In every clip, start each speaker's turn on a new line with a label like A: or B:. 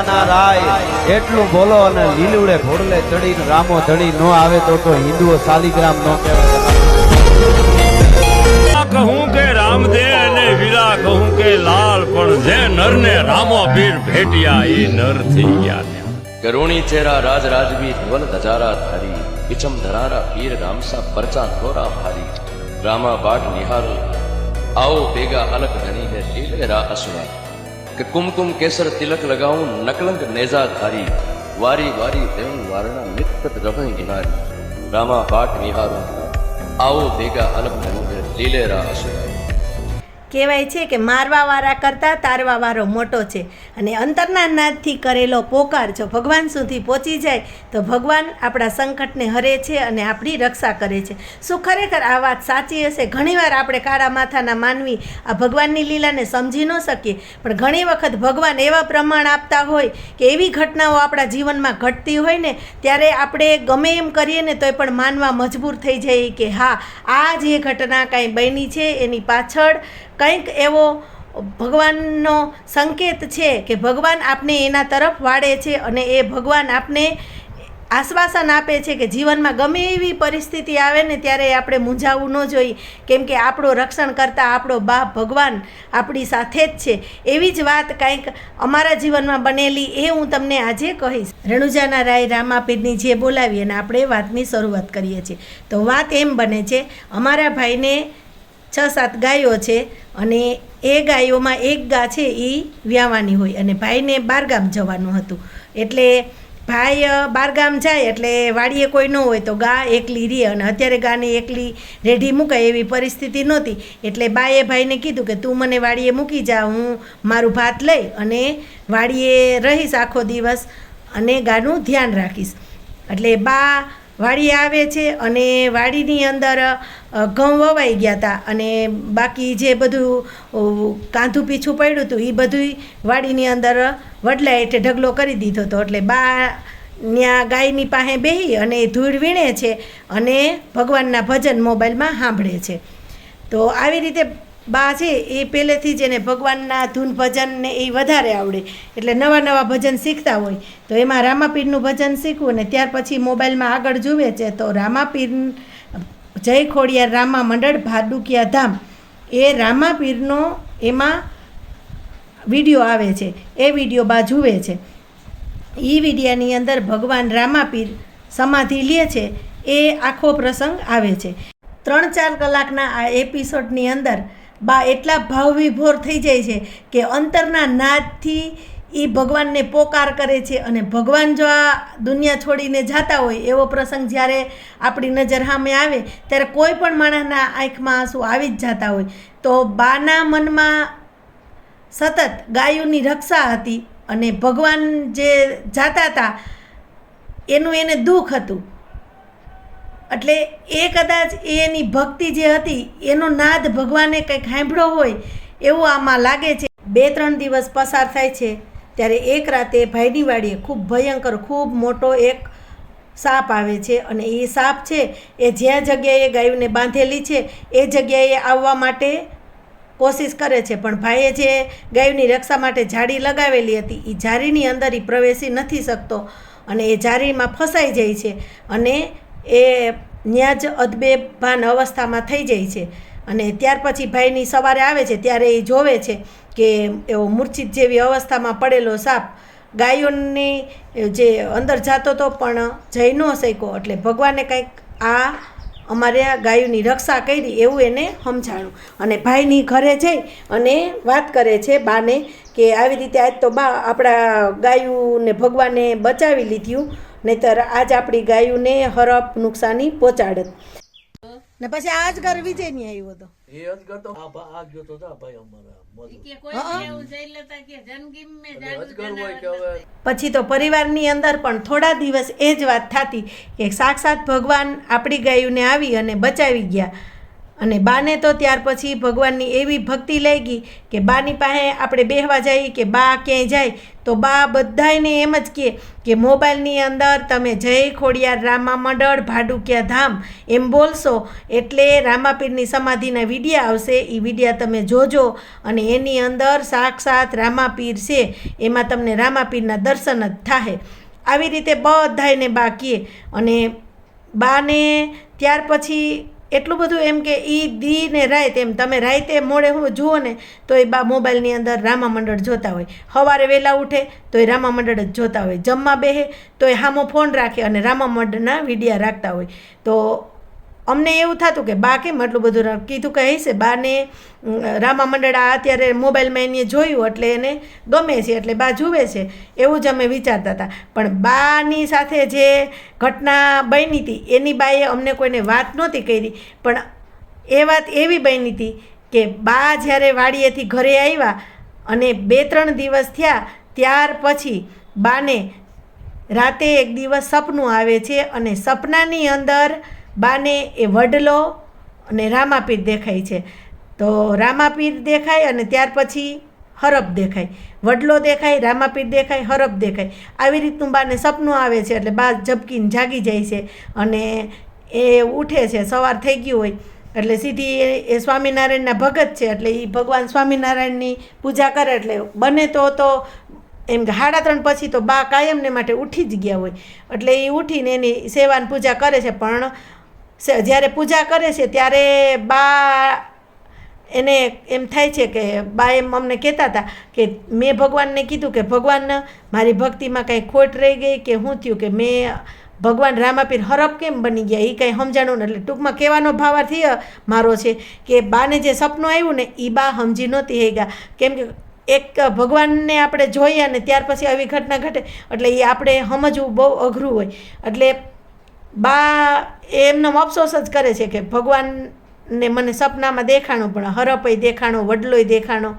A: રણુજાના રાય એટલું બોલો અને લીલુડે ઘોડલે ચડીને રામો ધડી નો આવે તો હિન્દુઓ શાલિગ્રામ નો કહેવાય।
B: કહું કે રામદે અને વીરા કહું કે લાલ પણ જે નરને રામો પીર ભેટ્યા એ નર થઈ ગયા।
C: કરુણી ચેરા રાજ રાજવી ધવલ ધજારા ધારી ઇચમ ધરારા પીર રામસા પરચા થોરા ભારી રામા બાટ નિહારો आओ बेगा अलग धनी है लीले रा असुरा कि कुमकुम केसर तिलक लगाऊं नकलंक नेजा धारी वारी वारी देव वारणा निकट रवै गिनारी रामा बाट निहारो आओ बेगा अलग धनी है लीले रा असुरा।
D: કહેવાય છે કે મારવાવાળા કરતાં તારવાવાળો મોટો છે અને અંતરના નાદથી કરેલો પોકાર જો ભગવાન સુધી પહોંચી જાય તો ભગવાન આપણા સંકટને હરે છે અને આપણી રક્ષા કરે છે। શું ખરેખર આ વાત સાચી હશે? ઘણીવાર આપણે કાળા માથાના માનવી આ ભગવાનની લીલાને સમજી ન શકીએ, પણ ઘણી વખત ભગવાન એવા પ્રમાણ આપતા હોય કે એવી ઘટનાઓ આપણા જીવનમાં ઘટતી હોય ને ત્યારે આપણે ગમે એમ કરીએ ને તોય પણ માનવા મજબૂર થઈ જઈએ કે હા, આ જે ઘટના કાંઈ બની છે એની પાછળ કંઈક એવો ભગવાનનો સંકેત છે કે ભગવાન આપને એના તરફ વાળે છે અને એ ભગવાન આપને આશ્વાસન આપે છે કે જીવનમાં ગમે એવી પરિસ્થિતિ આવે ને ત્યારે આપણે મૂંઝાવવું ન જોઈએ, કેમ કે આપણું રક્ષણ કરતા આપણો બાપ ભગવાન આપણી સાથે જ છે। એવી જ વાત કંઈક અમારા જીવનમાં બનેલી એ હું તમને આજે કહીશ। રણુજાના રાય રામાપીરની જે બોલાવી અને આપણે વાતની શરૂઆત કરીએ છીએ તો વાત એમ બને છે, અમારા ભાઈને 6-7 ગાયો છે અને એ ગાયોમાં એક ગા છે એ વ્યાવાની હોય અને ભાઈને બારગામ જવાનું હતું, એટલે ભાઈ બારગામ જાય એટલે વાડીએ કોઈ ન હોય તો ગા એકલી રહે અને અત્યારે ગાને એકલી રેઢી મૂકાય એવી પરિસ્થિતિ નહોતી, એટલે બાએ ભાઈને કીધું કે તું મને વાડીએ મૂકી જા, હું મારું ભાત લઈ અને વાડીએ રહીશ આખો દિવસ અને ગાનું ધ્યાન રાખીશ। એટલે બા વાડી આવે છે અને વાડીની અંદર ઘઉં વવાઈ ગયા હતા અને બાકી જે બધું કાંધું પીછું પડ્યું હતું એ બધું વાડીની અંદર વડલા હેઠે ઢગલો કરી દીધો હતો। એટલે બા ત્યાં ગાયની પાસે બેસી અને ધૂળ વીણે છે અને ભગવાનના ભજન મોબાઈલમાં સાંભળે છે। તો આવી રીતે બા છે એ પહેલેથી જ એને ભગવાનના ધૂન ભજન ને એ વધારે આવડે, એટલે નવા નવા ભજન શીખતા હોય તો એમાં રામાપીરનું ભજન શીખવું ને ત્યાર પછી મોબાઈલમાં આગળ જુએ છે તો રામાપીર જય ખોડિયાર રામા મંડળ ભાડુકિયા ધામ એ રામાપીરનો એમાં વિડીયો આવે છે, એ વિડીયો બા જુએ છે। એ વિડીયાની અંદર ભગવાન રામાપીર સમાધિ લે છે એ આખો પ્રસંગ આવે છે। 3-4 કલાકના આ એપિસોડની અંદર બા એટલા ભાવવિભોર થઈ જાય છે કે અંતરના નાદથી એ ભગવાનને પોકાર કરે છે અને ભગવાન જો આ દુનિયા છોડીને જતા હોય એવો પ્રસંગ જ્યારે આપણી નજર સામે આવે ત્યારે કોઈ પણ માણસના આંખમાં આંસુ આવી જ જતા હોય। તો બાના મનમાં સતત ગાયોની રક્ષા હતી અને ભગવાન જે જાતા હતા એનું એને દુઃખ હતું, એટલે એ કદાચ એની ભક્તિ જે હતી એનો નાદ ભગવાને કંઈક સાંભળ્યો હોય એવું આમાં લાગે છે। 2-3 દિવસ પસાર થાય છે ત્યારે એક રાતે ભાઈની વાડીએ ખૂબ ભયંકર ખૂબ મોટો એક સાપ આવે છે અને એ સાપ છે એ જ્યાં જગ્યાએ ગાયોને બાંધેલી છે એ જગ્યાએ આવવા માટે કોશિશ કરે છે, પણ ભાઈએ જે ગાયોની રક્ષા માટે જાળી લગાવેલી હતી એ જાળીની અંદર એ પ્રવેશી નથી શકતો અને એ જાળીમાં ફસાઈ જાય છે અને એ ત્યાં જ અદબેભાન અવસ્થામાં થઈ જાય છે। અને ત્યાર પછી ભાઈની સવારે આવે છે ત્યારે એ જોવે છે કે એવો મૂર્છિત જેવી અવસ્થામાં પડેલો સાપ ગાયોની જે અંદર જતો હતો પણ જઈ ન શક્યો, એટલે ભગવાને કંઈક આ અમારે આ ગાયોની રક્ષા કરી એવું એને સમજાણું અને ભાઈની ઘરે જઈ અને વાત કરે છે બાને કે આવી રીતે આજ તો બા આપણા ગાયોને ભગવાને બચાવી લીધું, નહીતર આજ આપણી ગાયોને હરપ નુકસાની પહોંચાડત। ને પછી આ અજગર વિજય ની આવ્યો હતો
E: એ અજગર તો આ ગયો તો ભાઈ અમારા
D: પછી તો પરિવારની અંદર પણ થોડા દિવસ એ જ વાત થતી કે સાક્ષાત ભગવાન આપણી ગાયોને આવી અને બચાવી ગયા અને બાને તો ત્યાર પછી ભગવાનની એવી ભક્તિ લઈ ગઈ કે બાની પાસે આપણે બેહવા જઈએ કે બા ક્યાંય જાય તો બા બધાયને એમ જ કે મોબાઈલની અંદર તમે જય ખોડિયાર રામા મંડળ ભાડુકિયા ધામ એમ બોલશો એટલે રામાપીરની સમાધિના વિડીયા આવશે. એ વિડીયા તમે જોજો અને એની અંદર સાક્ષાત રામાપીર છે, એમાં તમને રામાપીરના દર્શન જ થાય. આવી રીતે બધાયને બા કહે. અને બાને ત્યાર પછી એટલું બધું એમ કે એ દી ને રાત એમ તમે રાતે મોડે જુઓ ને તો એ બા મોબાઈલની અંદર રામા મંડળ જોતા હોય. સવારે વહેલા ઉઠે તો એ રામા મંડળ જ જોતા હોય. જમવા બેહે તો એ સામો ફોન રાખે અને રામા મંડળના વિડીયા રાખતા હોય. તો અમને એવું થતું કે બા કેમ આટલું બધું કીધું કે હશે બાને રામા મંડળ આ અત્યારે મોબાઈલમાં એને જોયું એટલે એને ગમે છે એટલે બા જુએ છે એવું જ અમે વિચારતા હતા. પણ બાની સાથે જે ઘટના બની હતી એની બાએ અમને કોઈને વાત નહોતી કરી, પણ એ વાત એવી બની હતી કે બા જ્યારે વાડીએથી ઘરે આવ્યા અને 2-3 દિવસ થયા ત્યાર પછી બાને રાતે એક દિવસ સપનું આવે છે અને સપનાની અંદર બાને એ વડલો અને રામાપીર દેખાય છે. તો રામાપીર દેખાય અને ત્યાર પછી હરપ દેખાય, વડલો દેખાય, રામાપીર દેખાય, હરપ દેખાય. આવી રીતનું બાને સપનું આવે છે એટલે બા ઝબકીને જાગી જાય છે અને એ ઉઠે છે. સવાર થઈ ગયું હોય એટલે સીધી એ સ્વામિનારાયણના ભગત છે એટલે એ ભગવાન સ્વામિનારાયણની પૂજા કરે. એટલે બને તો એમ કે 3:30 પછી તો બા કાયમને માટે ઉઠી જ ગયા હોય એટલે એ ઉઠીને એની સેવાની પૂજા કરે છે. પણ જ્યારે પૂજા કરે છે ત્યારે બા એને એમ થાય છે કે બા એમ અમને કહેતા હતા કે મેં ભગવાનને કીધું કે ભગવાન મારી ભક્તિમાં કાંઈ ખોટ રહી ગઈ કે શું થયું કે મેં ભગવાન રામાપીર હરપ કેમ બની ગયા એ કંઈ સમજાણું ને. એટલે ટૂંકમાં કહેવાનો ભાવાર્થ મારો છે કે બાને જે સપનું આવ્યું ને એ બા સમજી નહોતી હઈ ગયા. કેમ કે એક ભગવાનને આપણે જોઈએ અને ત્યાર પછી આવી ઘટના ઘટે એટલે એ આપણે સમજવું બહુ અઘરું હોય. એટલે બા એમનો અફસોસ જ કરે છે કે ભગવાનને મને સપનામાં દેખાણું પણ હરપય દેખાણો, વડલોય દેખાણો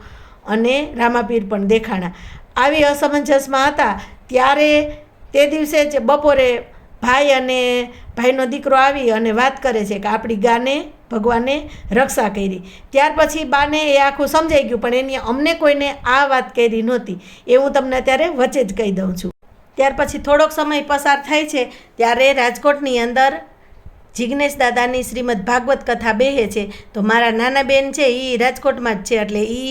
D: અને રામાપીર પણ દેખાણા. આવી અસમંજસમાં હતા ત્યારે તે દિવસે જ બપોરે ભાઈ અને ભાઈનો દીકરો આવી અને વાત કરે છે કે આપણી ગાને ભગવાને રક્ષા કરી. ત્યાર પછી બાને એ આખું સમજાઈ ગયું પણ એની અમને કોઈને આ વાત કરી નહોતી. એ હું તમને અત્યારે વચ્ચે જ કહી દઉં છું. ત્યાર પછી થોડોક સમય પસાર થાય છે ત્યારે રાજકોટની અંદર જિજ્ઞેશ દાદાની શ્રીમદ ભાગવત કથા બેહે છે. તો મારા નાના બેન છે એ રાજકોટમાં જ છે એટલે એ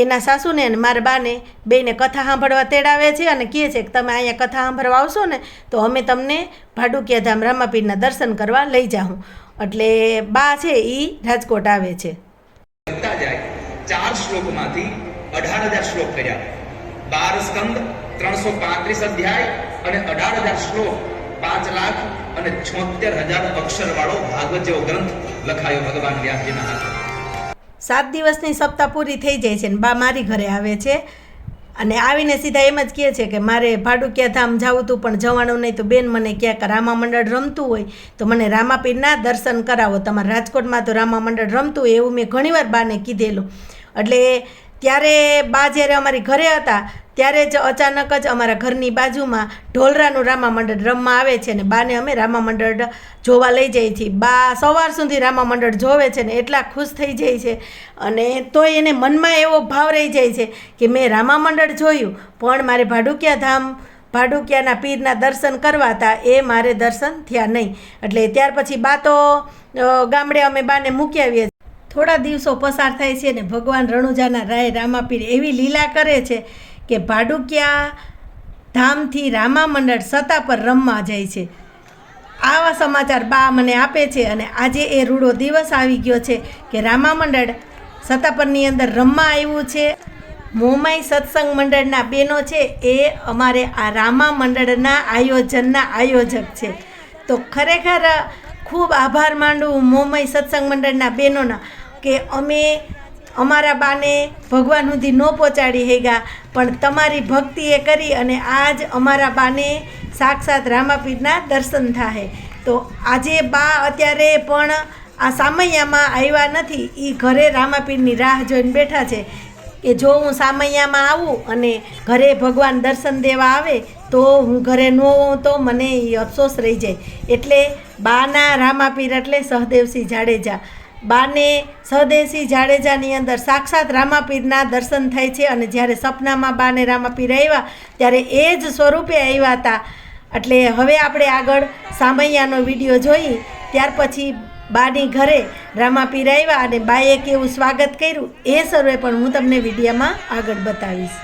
D: એના સાસુને અને મારા બાને બેને કથા સાંભળવા તેડાવે છે અને કહે છે કે તમે અહીંયા કથા સાંભળવા આવશો ને તો અમે તમને ભાડુકિયા ધામ રામાપીરના દર્શન કરવા લઈ જાઉં. એટલે બા છે એ રાજકોટ આવે છે.
F: 4 શ્લોકમાંથી 18,000 શ્લોક કર્યા. 12 સ્કંદ, 335 અધ્યાય અને 18,000 શ્લોક, 5,76,000 અક્ષર વાળો ભાગવત જેવો ગ્રંથ લખાયો ભગવાન વ્યાસજીના હાથે.
D: 7 દિવસની સપ્તાહ પૂરી થઈ જાય છે ને બા મારી ઘરે આવે છે અને આવીને સીધા એમ જ કહે છે કે મારે ભાડુકિયા ધામ જવું હતું પણ જવાનું નહીં. તો બેન મને ક્યાંક રામા મંડળ રમતું હોય તો મને રામાપીરના દર્શન કરાવો. તમારા રાજકોટમાં તો રામા મંડળ રમતું હોય એવું મેં ઘણીવાર બાને કીધેલું. એટલે ત્યારે બા જ્યારે અમારી ઘરે હતા ત્યારે જ અચાનક જ અમારા ઘરની બાજુમાં ઢોલરાનું રામા મંડળ રમવા આવે છે ને બાને અમે રામા મંડળ જોવા લઈ જઈએ છીએ. બા સવાર સુધી રામા મંડળ જોવે છે ને એટલા ખુશ થઈ જાય છે અને તોય એને મનમાં એવો ભાવ રહી જાય છે કે મેં રામા મંડળ જોયું પણ મારે ભાડુકિયા ધામ ભાડુકિયાના પીરના દર્શન કરવા હતા એ મારે દર્શન થયા નહીં. એટલે ત્યાર પછી બા તો ગામડે અમે બાને મૂકી આવીએ. થોડા દિવસો પસાર થાય છે ને ભગવાન રણુજાના રાય રામાપીર એવી લીલા કરે છે કે ભાડુકિયા ધામથી રામા મંડળ સતા પર રમવા જાય છે. આવા સમાચાર બા મને આપે છે અને આજે એ રૂડો દિવસ આવી ગયો છે કે રામા મંડળ સતાપરની અંદર રમવા આવ્યું છે. મોમાઈ સત્સંગ મંડળના બહેનો છે એ અમારે આ રામા મંડળના આયોજનના આયોજક છે. તો ખરેખર ખૂબ આભાર માનું મોમાઈ સત્સંગ મંડળના બહેનોના કે અમે અમારા બાને ભગવાન સુધી ન પહોંચાડી હેગા પણ તમારી ભક્તિએ કરી અને આજ અમારા બાને સાક્ષાત રામાપીરના દર્શન થાય. તો આજે બા અત્યારે પણ આ સામૈયામાં આવ્યા નથી. એ ઘરે રામાપીરની રાહ જોઈને બેઠા છે કે જો હું સામૈયામાં આવું અને ઘરે ભગવાન દર્શન દેવા આવે તો હું ઘરે ન હોઉં તો મને એ અફસોસ રહી જાય. એટલે બાના રામાપીર એટલે સહદેવસિંહ જાડેજા બાને સહદેવસિંહ જાડેજાની અંદર સાક્ષાત રામાપીરના દર્શન થાય છે અને જ્યારે સપનામાં બાને રામાપીર આવ્યા ત્યારે એ જ સ્વરૂપે આવ્યા હતા. એટલે હવે આપણે આગળ સામૈયાનો વિડીયો જોઈ ત્યાર પછી બાની ઘરે રામાપીર આવ્યા અને બાએ કેવું સ્વાગત કર્યું એ સર્વે પણ હું તમને વિડીયોમાં આગળ બતાવીશ.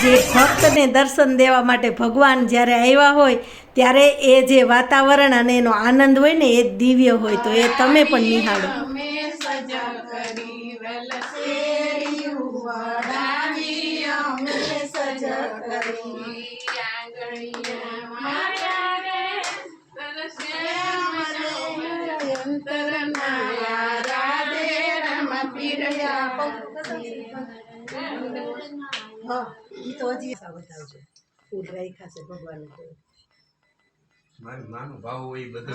D: જે ભક્તને દર્શન દેવા માટે ભગવાન જ્યારે આવ્યા હોય ત્યારે એ જે વાતાવરણ અને એનો આનંદ હોય ને એ દિવ્ય હોય, તો એ તમે પણ નિહાળો.
G: મારી માનો ભાવ હોય બધો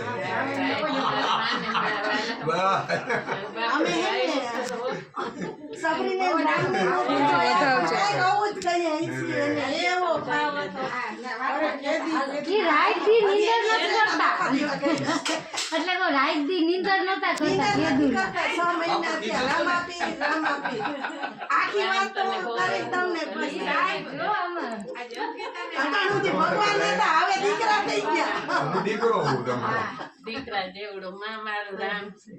H: દીકરા જેવડો માં મારું રામ છે.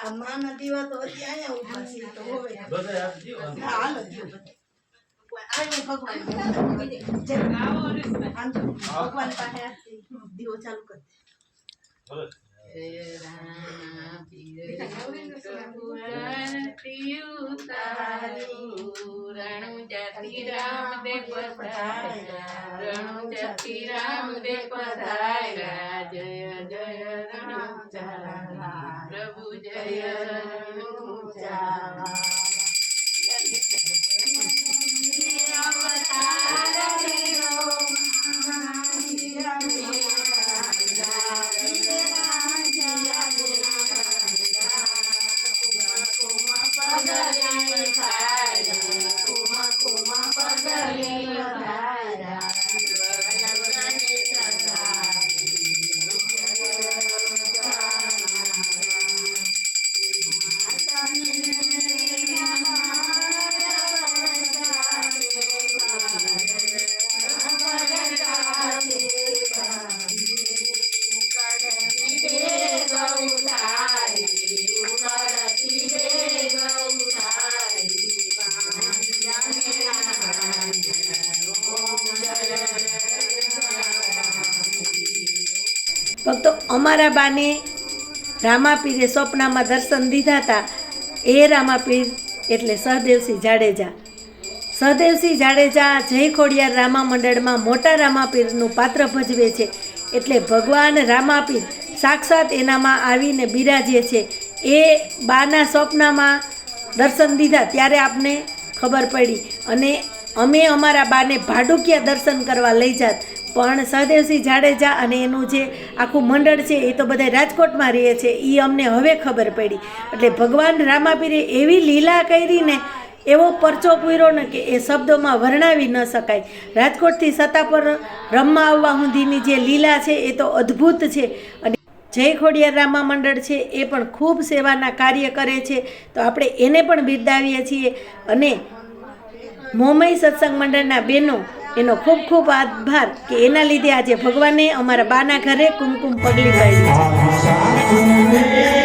D: આ માના દીવા તો અહીંયા ઉભા છે તો હવે હાલો ભગવાન પાસે દીવો ચાલુ કર.
H: પ્રભુ જય
D: ભક્તો, અમારા બાને રામાપીરે સ્વપ્નમાં દર્શન દીધા હતા. એ રામાપીર એટલે સહદેવસિંહ જાડેજા. સહદેવસિંહ જાડેજા જય ખોડિયાર રામા મંડળમાં મોટા રામાપીરનું પાત્ર ભજવે છે. એટલે ભગવાન રામાપીર સાક્ષાત એનામાં આવીને બિરાજે છે. એ બાના સ્વપ્નમાં દર્શન દીધા ત્યારે આપને ખબર પડી અને અમે અમારા બાને ભાડુકિયા દર્શન કરવા લઈ જાત, પણ સહદેવસિંહ જાડેજા અને એનું જે આખું મંડળ છે એ તો બધા રાજકોટમાં રહે છે, એ અમને હવે ખબર પડી. એટલે ભગવાન રામાપીરે એવી લીલા કરીને એવો પરચો પૂર્યો ને કે એ શબ્દોમાં વર્ણવી ન શકાય. રાજકોટથી સત્તા પર રમવા આવવા સુધીની જે લીલા છે એ તો અદ્ભુત છે. અને જય ખોડિયાર રામા મંડળ છે એ પણ ખૂબ સેવાના કાર્ય કરે છે, તો આપણે એને પણ બિરદાવીએ છીએ. અને મોમઈ સત્સંગ મંડળના બહેનો એનો ખૂબ ખૂબ આભાર કે એના લીધે આજે ભગવાને અમારા બાના ઘરે કુમકુમ પગલી પાડી છે.